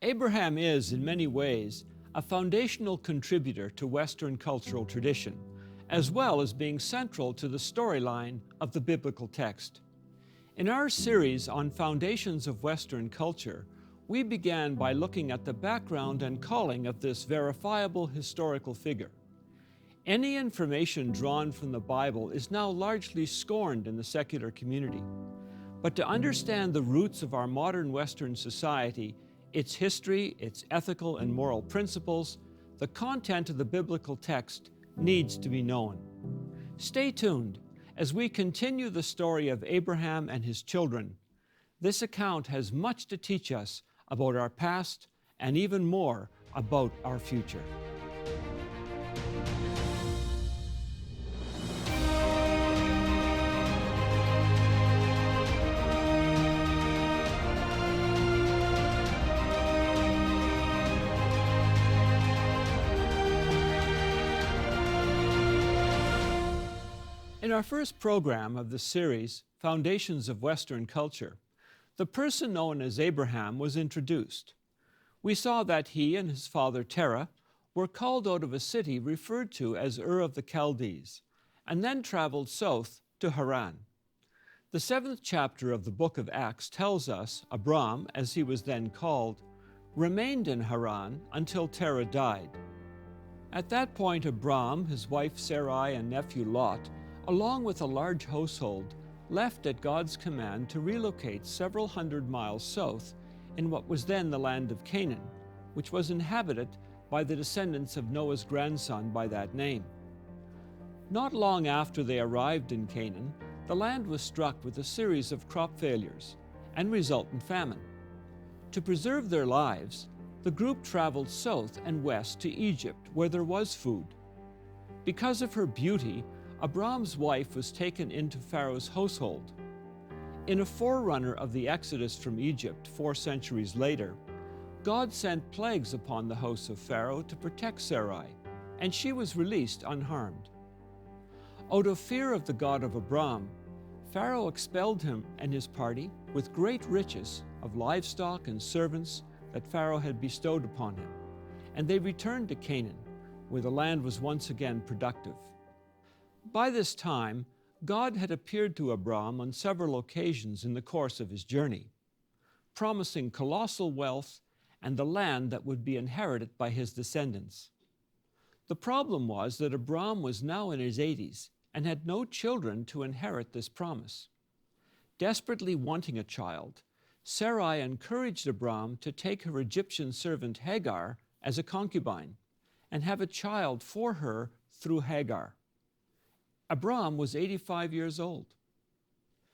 Abraham is, in many ways, a foundational contributor to Western cultural tradition, as well as being central to the storyline of the biblical text. In our series on foundations of Western culture, we began by looking at the background and calling of this verifiable historical figure. Any information drawn from the Bible is now largely scorned in the secular community. But to understand the roots of our modern Western society, its history, its ethical and moral principles, the content of the biblical text needs to be known. Stay tuned as we continue the story of Abraham and his children. This account has much to teach us about our past and even more about our future. In our first program of the series, Foundations of Western Culture, the person known as Abraham was introduced. We saw that he and his father Terah were called out of a city referred to as Ur of the Chaldees, and then traveled south to Haran. The 7th chapter of the book of Acts tells us Abram, as he was then called, remained in Haran until Terah died. At that point, Abram, his wife Sarai, and nephew Lot, along with a large household, left at God's command to relocate several hundred miles south in what was then the land of Canaan, which was inhabited by the descendants of Noah's grandson by that name. Not long after they arrived in Canaan, the land was struck with a series of crop failures and resultant famine. To preserve their lives, the group traveled south and west to Egypt, where there was food. Because of her beauty, Abram's wife was taken into Pharaoh's household. In a forerunner of the Exodus from Egypt 4 centuries later, God sent plagues upon the house of Pharaoh to protect Sarai, and she was released unharmed. Out of fear of the God of Abram, Pharaoh expelled him and his party with great riches of livestock and servants that Pharaoh had bestowed upon him, and they returned to Canaan, where the land was once again productive. By this time, God had appeared to Abram on several occasions in the course of his journey, promising colossal wealth and the land that would be inherited by his descendants. The problem was that Abram was now in his 80s and had no children to inherit this promise. Desperately wanting a child, Sarai encouraged Abram to take her Egyptian servant Hagar as a concubine and have a child for her through Hagar. Abram was 85 years old.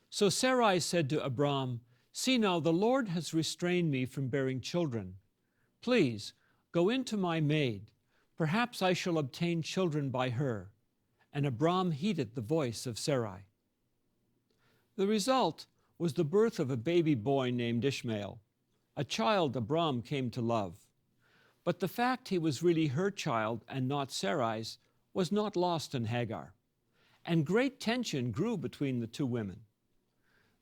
So Sarai said to Abram, "See now, the Lord has restrained me from bearing children. Please, go into my maid. Perhaps I shall obtain children by her." And Abram heeded the voice of Sarai. The result was the birth of a baby boy named Ishmael, a child Abram came to love. But the fact he was really her child and not Sarai's was not lost on Hagar, and great tension grew between the two women.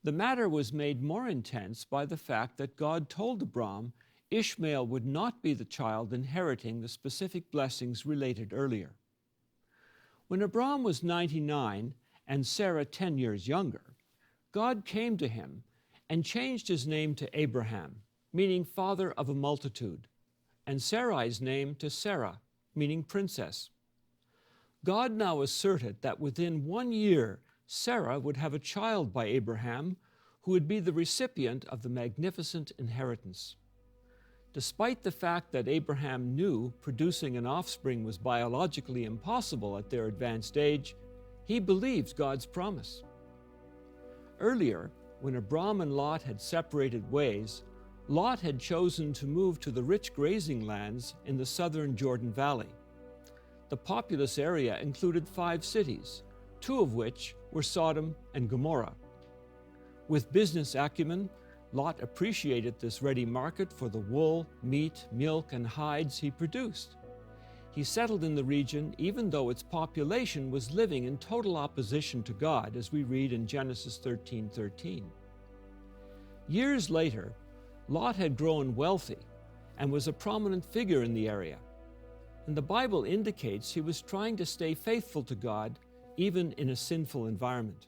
The matter was made more intense by the fact that God told Abram Ishmael would not be the child inheriting the specific blessings related earlier. When Abram was 99 and Sarah 10 years younger, God came to him and changed his name to Abraham, meaning father of a multitude, and Sarai's name to Sarah, meaning princess. God now asserted that within 1 year, Sarah would have a child by Abraham who would be the recipient of the magnificent inheritance. Despite the fact that Abraham knew producing an offspring was biologically impossible at their advanced age, he believed God's promise. Earlier, when Abram and Lot had separated ways, Lot had chosen to move to the rich grazing lands in the southern Jordan Valley. The populous area included 5 cities, 2 of which were Sodom and Gomorrah. With business acumen, Lot appreciated this ready market for the wool, meat, milk, and hides he produced. He settled in the region even though its population was living in total opposition to God, as we read in Genesis 13:13. Years later, Lot had grown wealthy, and was a prominent figure in the area. And the Bible indicates he was trying to stay faithful to God even in a sinful environment.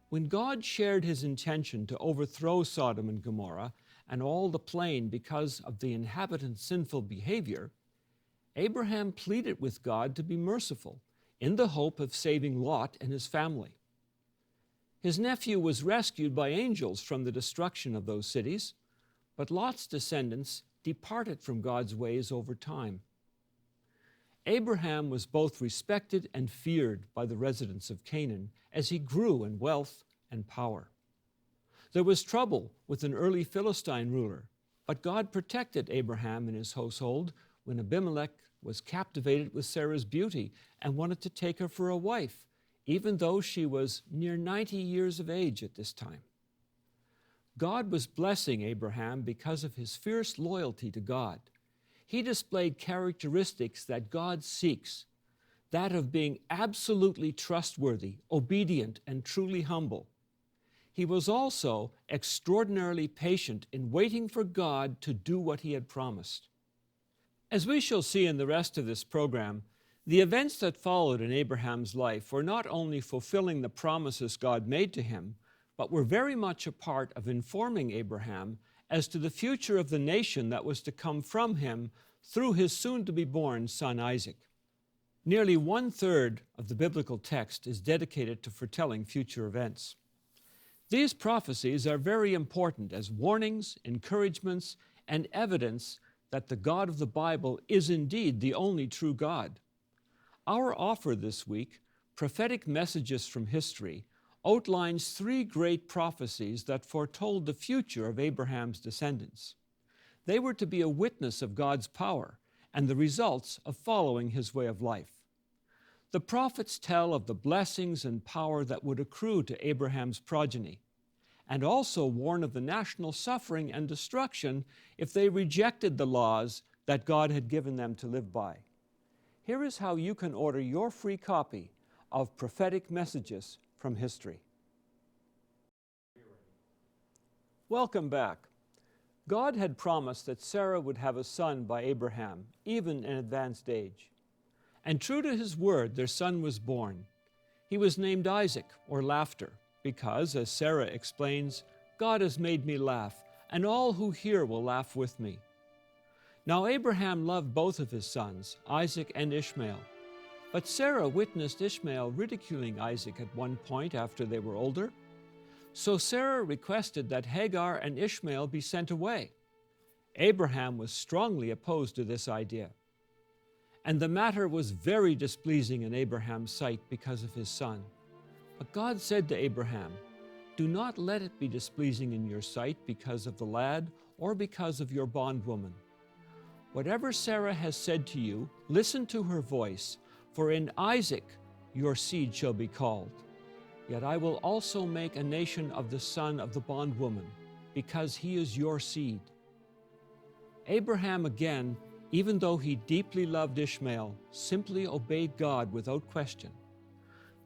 When God shared his intention to overthrow Sodom and Gomorrah and all the plain because of the inhabitants' sinful behavior, Abraham pleaded with God to be merciful in the hope of saving Lot and his family. His nephew was rescued by angels from the destruction of those cities, but Lot's descendants departed from God's ways over time. Abraham was both respected and feared by the residents of Canaan as he grew in wealth and power. There was trouble with an early Philistine ruler, but God protected Abraham and his household when Abimelech was captivated with Sarah's beauty and wanted to take her for a wife, even though she was near 90 years of age at this time. God was blessing Abraham because of his fierce loyalty to God. He displayed characteristics that God seeks, that of being absolutely trustworthy, obedient, and truly humble. He was also extraordinarily patient in waiting for God to do what he had promised. As we shall see in the rest of this program, the events that followed in Abraham's life were not only fulfilling the promises God made to him, but were very much a part of informing Abraham as to the future of the nation that was to come from him through his soon-to-be-born son Isaac. Nearly 1/3 of the biblical text is dedicated to foretelling future events. These prophecies are very important as warnings, encouragements, and evidence that the God of the Bible is indeed the only true God. Our offer this week, Prophetic Messages from History, outlines 3 great prophecies that foretold the future of Abraham's descendants. They were to be a witness of God's power and the results of following his way of life. The prophets tell of the blessings and power that would accrue to Abraham's progeny, and also warn of the national suffering and destruction if they rejected the laws that God had given them to live by. Here is how you can order your free copy of Prophetic Messages from History. Welcome back. God had promised that Sarah would have a son by Abraham, even in advanced age. And true to his word, their son was born. He was named Isaac, or laughter, because, as Sarah explains, God has made me laugh, and all who hear will laugh with me. Now Abraham loved both of his sons, Isaac and Ishmael. But Sarah witnessed Ishmael ridiculing Isaac at one point after they were older. So Sarah requested that Hagar and Ishmael be sent away. Abraham was strongly opposed to this idea. And the matter was very displeasing in Abraham's sight because of his son. But God said to Abraham, "Do not let it be displeasing in your sight because of the lad or because of your bondwoman. Whatever Sarah has said to you, listen to her voice, for in Isaac your seed shall be called. Yet I will also make a nation of the son of the bondwoman, because he is your seed." Abraham again, even though he deeply loved Ishmael, simply obeyed God without question.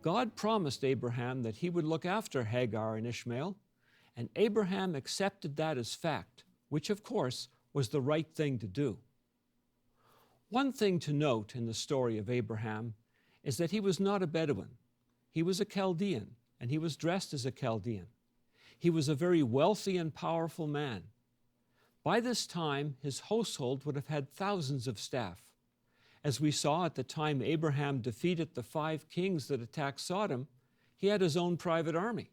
God promised Abraham that he would look after Hagar and Ishmael, and Abraham accepted that as fact, which of course was the right thing to do. One thing to note in the story of Abraham is that he was not a Bedouin. He was a Chaldean, and he was dressed as a Chaldean. He was a very wealthy and powerful man. By this time, his household would have had thousands of staff. As we saw at the time Abraham defeated the 5 kings that attacked Sodom, he had his own private army.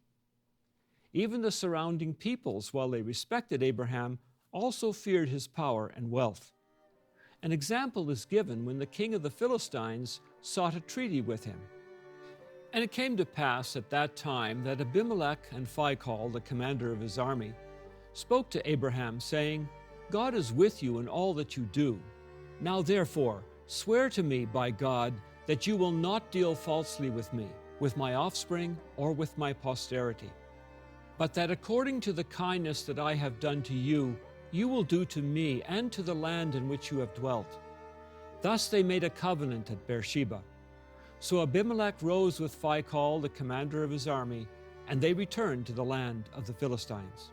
Even the surrounding peoples, while they respected Abraham, also feared his power and wealth. An example is given when the king of the Philistines sought a treaty with him. And it came to pass at that time that Abimelech and Phicol, the commander of his army, spoke to Abraham, saying, "God is with you in all that you do. Now therefore, swear to me by God that you will not deal falsely with me, with my offspring, or with my posterity, but that according to the kindness that I have done to you, you will do to me and to the land in which you have dwelt." Thus they made a covenant at Beersheba. So Abimelech rose with Phicol, the commander of his army, and they returned to the land of the Philistines.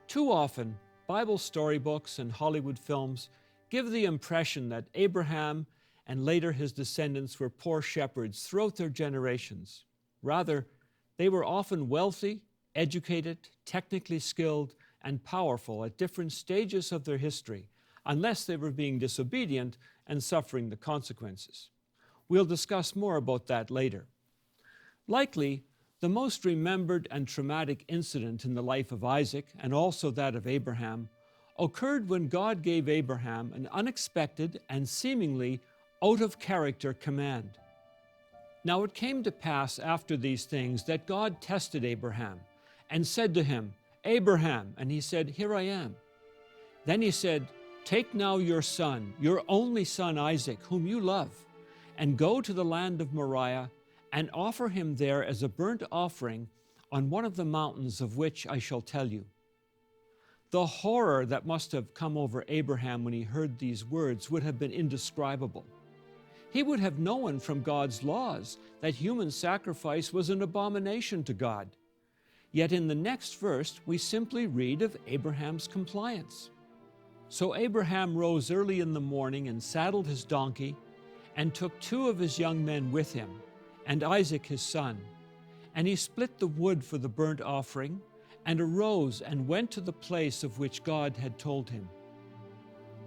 Too often, Bible storybooks and Hollywood films give the impression that Abraham and later his descendants were poor shepherds throughout their generations. Rather, they were often wealthy, educated, technically skilled, and powerful at different stages of their history, unless they were being disobedient and suffering the consequences. We'll discuss more about that later. Likely, the most remembered and traumatic incident in the life of Isaac, and also that of Abraham, occurred when God gave Abraham an unexpected and seemingly out-of-character command. Now it came to pass after these things that God tested Abraham and said to him, "Abraham," and he said, "Here I am." Then he said, "Take now your son, your only son Isaac, whom you love, and go to the land of Moriah and offer him there as a burnt offering on one of the mountains of which I shall tell you." The horror that must have come over Abraham when he heard these words would have been indescribable. He would have known from God's laws that human sacrifice was an abomination to God. Yet in the next verse, we simply read of Abraham's compliance. So Abraham rose early in the morning and saddled his donkey and took 2 of his young men with him and Isaac his son. And he split the wood for the burnt offering and arose and went to the place of which God had told him.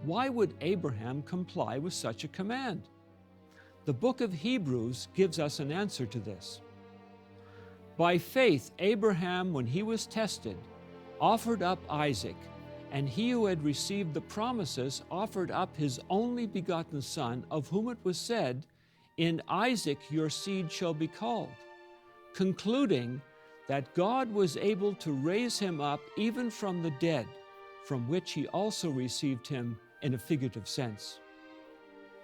Why would Abraham comply with such a command? The book of Hebrews gives us an answer to this. By faith, Abraham, when he was tested, offered up Isaac, and he who had received the promises offered up his only begotten son, of whom it was said, "In Isaac your seed shall be called," concluding that God was able to raise him up even from the dead, from which he also received him in a figurative sense.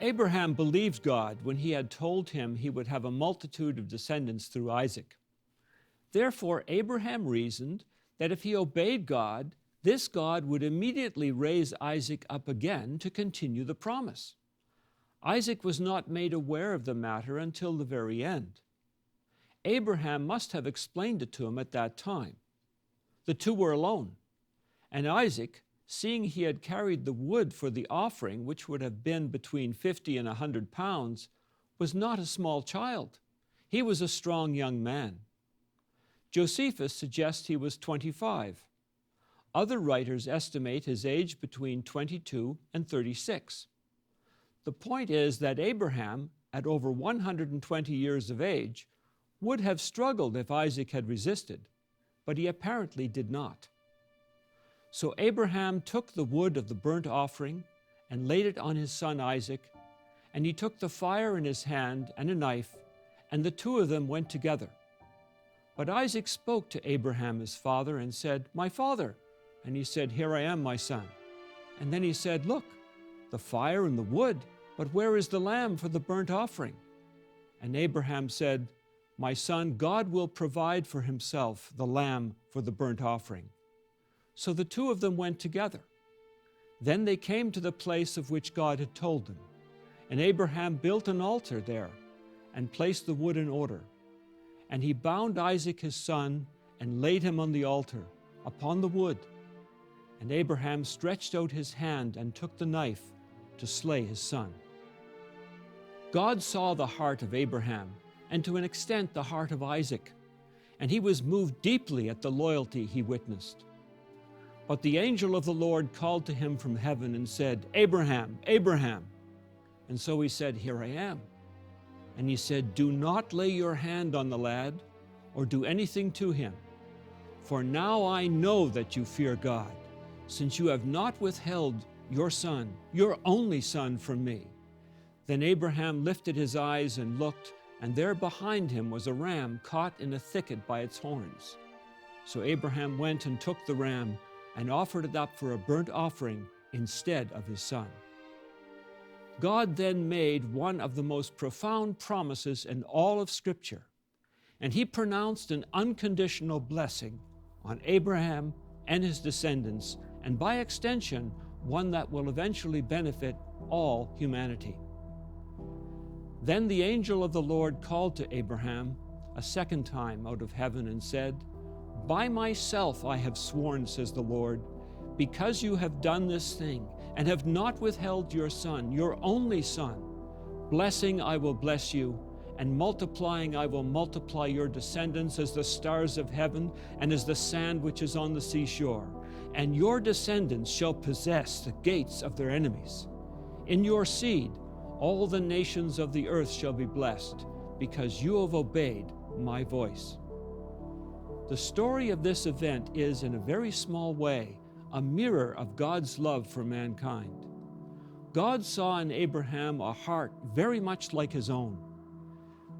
Abraham believed God when he had told him he would have a multitude of descendants through Isaac. Therefore, Abraham reasoned that if he obeyed God, this God would immediately raise Isaac up again to continue the promise. Isaac was not made aware of the matter until the very end. Abraham must have explained it to him at that time. The 2 were alone, and Isaac, seeing he had carried the wood for the offering, which would have been between 50 and 100 pounds, was not a small child. He was a strong young man. Josephus suggests he was 25. Other writers estimate his age between 22 and 36. The point is that Abraham, at over 120 years of age, would have struggled if Isaac had resisted, but he apparently did not. So Abraham took the wood of the burnt offering and laid it on his son Isaac, and he took the fire in his hand and a knife, and the 2 of them went together. But Isaac spoke to Abraham his father and said, "My father." And he said, "Here I am, my son." And then he said, "Look, the fire and the wood, but where is the lamb for the burnt offering?" And Abraham said, "My son, God will provide for himself the lamb for the burnt offering." So the 2 of them went together. Then they came to the place of which God had told them. And Abraham built an altar there and placed the wood in order. And he bound Isaac his son and laid him on the altar, upon the wood. And Abraham stretched out his hand and took the knife to slay his son. God saw the heart of Abraham, and to an extent the heart of Isaac, and he was moved deeply at the loyalty he witnessed. But the angel of the Lord called to him from heaven and said, "Abraham, Abraham." And so he said, "Here I am." And he said, "Do not lay your hand on the lad or do anything to him. For now I know that you fear God, since you have not withheld your son, your only son, from me." Then Abraham lifted his eyes and looked, and there behind him was a ram caught in a thicket by its horns. So Abraham went and took the ram and offered it up for a burnt offering instead of his son. God then made one of the most profound promises in all of Scripture, and he pronounced an unconditional blessing on Abraham and his descendants, and by extension, one that will eventually benefit all humanity. Then the angel of the Lord called to Abraham a second time out of heaven and said, "By myself I have sworn, says the Lord, because you have done this thing and have not withheld your son, your only son, blessing I will bless you, and multiplying I will multiply your descendants as the stars of heaven and as the sand which is on the seashore. And your descendants shall possess the gates of their enemies. In your seed all the nations of the earth shall be blessed, because you have obeyed my voice. The story of this event is, in a very small way, a mirror of God's love for mankind. God saw in Abraham a heart very much like his own.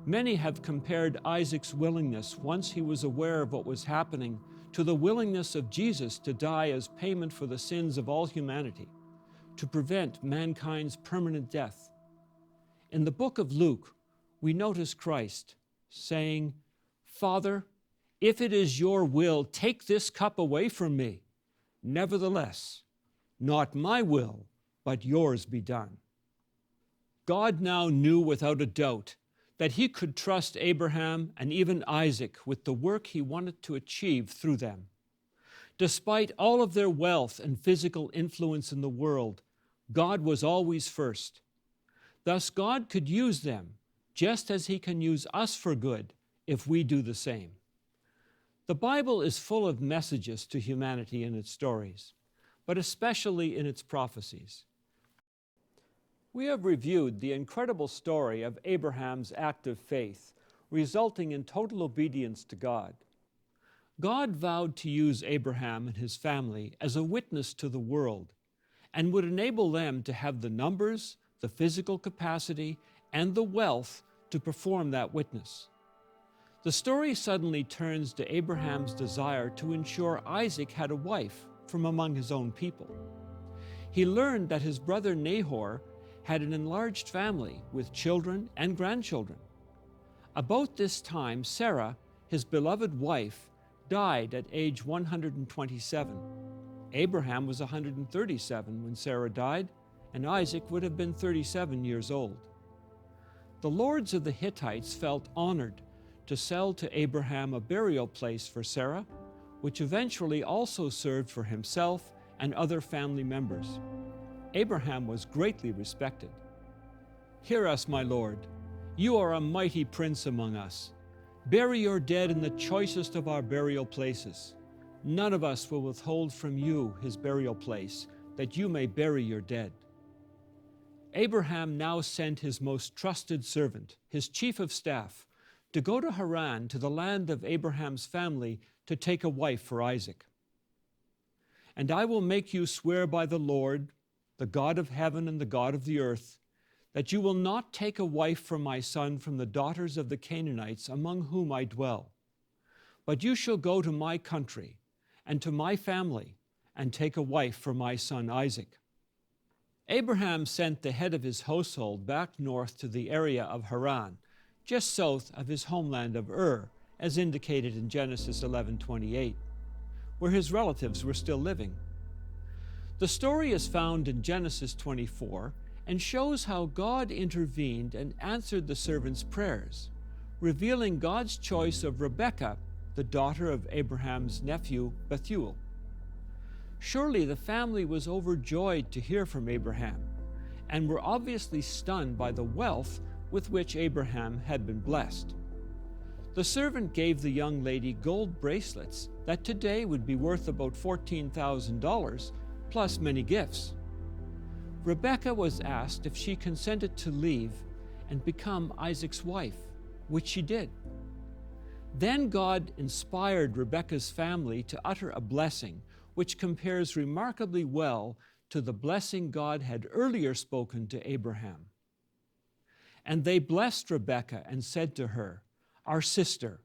Many have compared Isaac's willingness, once he was aware of what was happening, to the willingness of Jesus to die as payment for the sins of all humanity, to prevent mankind's permanent death. In the book of Luke, we notice Christ saying, "Father, if it is your will, take this cup away from me. Nevertheless, not my will, but yours be done." God now knew without a doubt that he could trust Abraham and even Isaac with the work he wanted to achieve through them. Despite all of their wealth and physical influence in the world, God was always first. Thus, God could use them just as he can use us for good if we do the same. The Bible is full of messages to humanity in its stories, but especially in its prophecies. We have reviewed the incredible story of Abraham's act of faith, resulting in total obedience to God. God vowed to use Abraham and his family as a witness to the world, and would enable them to have the numbers, the physical capacity, and the wealth to perform that witness. The story suddenly turns to Abraham's desire to ensure Isaac had a wife from among his own people. He learned that his brother Nahor had an enlarged family with children and grandchildren. About this time, Sarah, his beloved wife, died at age 127. Abraham was 137 when Sarah died, and Isaac would have been 37 years old. The lords of the Hittites felt honored to sell to Abraham a burial place for Sarah, which eventually also served for himself and other family members. Abraham was greatly respected. "Hear us, my lord. You are a mighty prince among us. Bury your dead in the choicest of our burial places. None of us will withhold from you his burial place, that you may bury your dead." Abraham now sent his most trusted servant, his chief of staff, to go to Haran, to the land of Abraham's family, to take a wife for Isaac. "And I will make you swear by the Lord, the God of heaven and the God of the earth, that you will not take a wife for my son from the daughters of the Canaanites among whom I dwell. But you shall go to my country and to my family and take a wife for my son Isaac." Abraham sent the head of his household back north to the area of Haran, just south of his homeland of Ur, as indicated in Genesis 11:28, where his relatives were still living. The story is found in Genesis 24 and shows how God intervened and answered the servant's prayers, revealing God's choice of Rebekah, the daughter of Abraham's nephew Bethuel. Surely the family was overjoyed to hear from Abraham, and were obviously stunned by the wealth with which Abraham had been blessed. The servant gave the young lady gold bracelets that today would be worth about $14,000, plus many gifts. Rebekah was asked if she consented to leave and become Isaac's wife, which she did. Then God inspired Rebekah's family to utter a blessing which compares remarkably well to the blessing God had earlier spoken to Abraham. "And they blessed Rebekah and said to her, 'Our sister,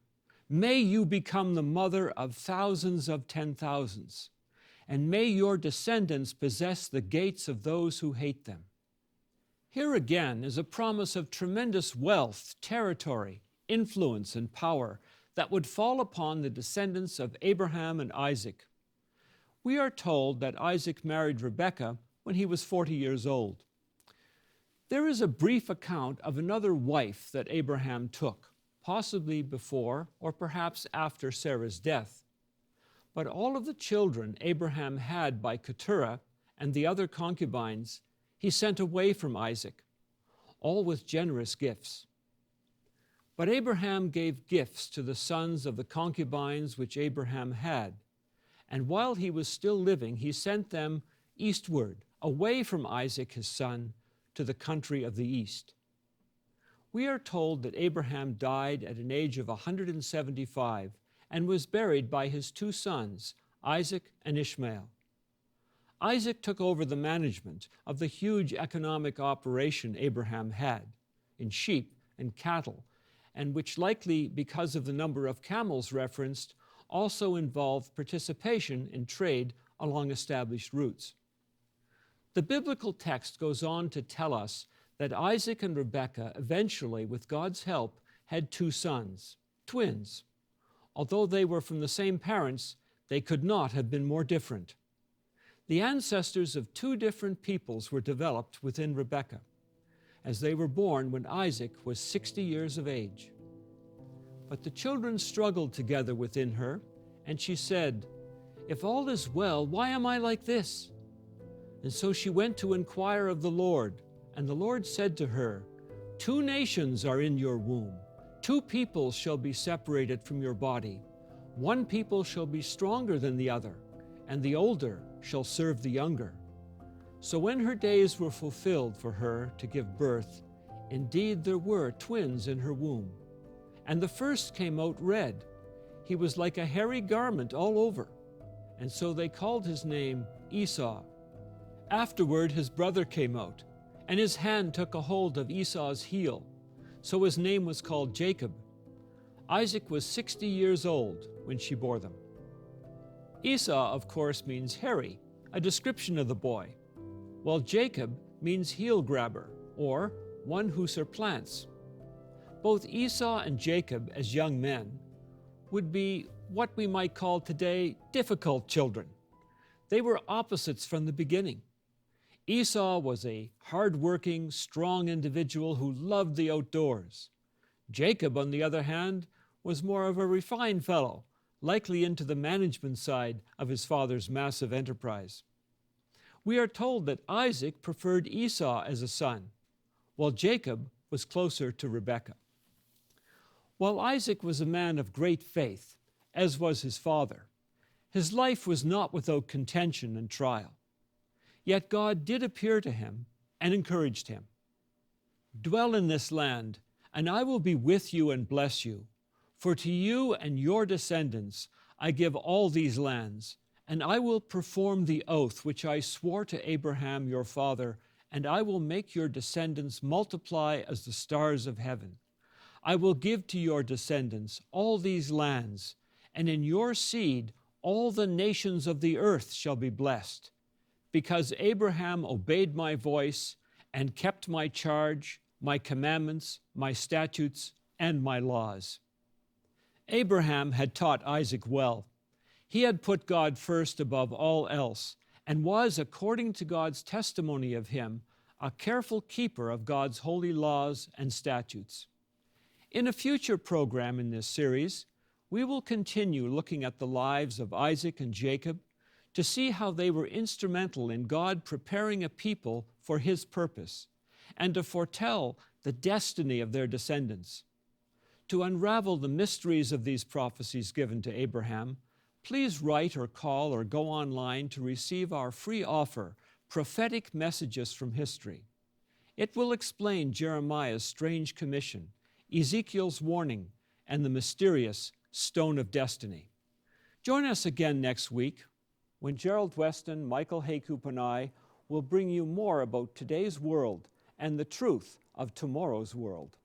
may you become the mother of thousands of 10,000s, and may your descendants possess the gates of those who hate them.'" Here again is a promise of tremendous wealth, territory, influence, and power that would fall upon the descendants of Abraham and Isaac. We are told that Isaac married Rebekah when he was 40 years old. There is a brief account of another wife that Abraham took, possibly before or perhaps after Sarah's death. But all of the children Abraham had by Keturah and the other concubines he sent away from Isaac, all with generous gifts. But Abraham gave gifts to the sons of the concubines which Abraham had, and while he was still living, he sent them eastward, away from Isaac his son, to the country of the east. We are told that Abraham died at an age of 175 and was buried by his two sons, Isaac and Ishmael. Isaac took over the management of the huge economic operation Abraham had in sheep and cattle, and which likely, because of the number of camels referenced, also involved participation in trade along established routes. The biblical text goes on to tell us that Isaac and Rebekah eventually, with God's help, had two sons, twins. Although they were from the same parents, they could not have been more different. The ancestors of two different peoples were developed within Rebekah, as they were born when Isaac was 60 years of age. But the children struggled together within her, and she said, "If all is well, why am I like this?" And so she went to inquire of the Lord, and the Lord said to her, "Two nations are in your womb. Two peoples shall be separated from your body. One people shall be stronger than the other, and the older shall serve the younger." So when her days were fulfilled for her to give birth, indeed there were twins in her womb. And the first came out red. He was like a hairy garment all over, and so they called his name Esau. Afterward his brother came out, and his hand took a hold of Esau's heel, so his name was called Jacob. Isaac was 60 years old when she bore them. Esau, of course, means hairy, a description of the boy, while Jacob means heel grabber, or one who supplants. Both Esau and Jacob, as young men, would be what we might call today difficult children. They were opposites from the beginning. Esau was a hard-working, strong individual who loved the outdoors. Jacob, on the other hand, was more of a refined fellow, likely into the management side of his father's massive enterprise. We are told that Isaac preferred Esau as a son, while Jacob was closer to Rebekah. While Isaac was a man of great faith, as was his father, his life was not without contention and trial. Yet God did appear to him and encouraged him. "Dwell in this land, and I will be with you and bless you. For to you and your descendants I give all these lands, and I will perform the oath which I swore to Abraham your father, and I will make your descendants multiply as the stars of heaven. I will give to your descendants all these lands, and in your seed all the nations of the earth shall be blessed, because Abraham obeyed my voice and kept my charge, my commandments, my statutes, and my laws." Abraham had taught Isaac well. He had put God first above all else, and was, according to God's testimony of him, a careful keeper of God's holy laws and statutes. In a future program in this series, we will continue looking at the lives of Isaac and Jacob to see how they were instrumental in God preparing a people for his purpose, and to foretell the destiny of their descendants. To unravel the mysteries of these prophecies given to Abraham, please write or call or go online to receive our free offer, Prophetic Messages from History. It will explain Jeremiah's strange commission, Ezekiel's warning, and the mysterious Stone of Destiny. Join us again next week when Gerald Weston, Michael Haycoop, and I will bring you more about today's world and the truth of tomorrow's world.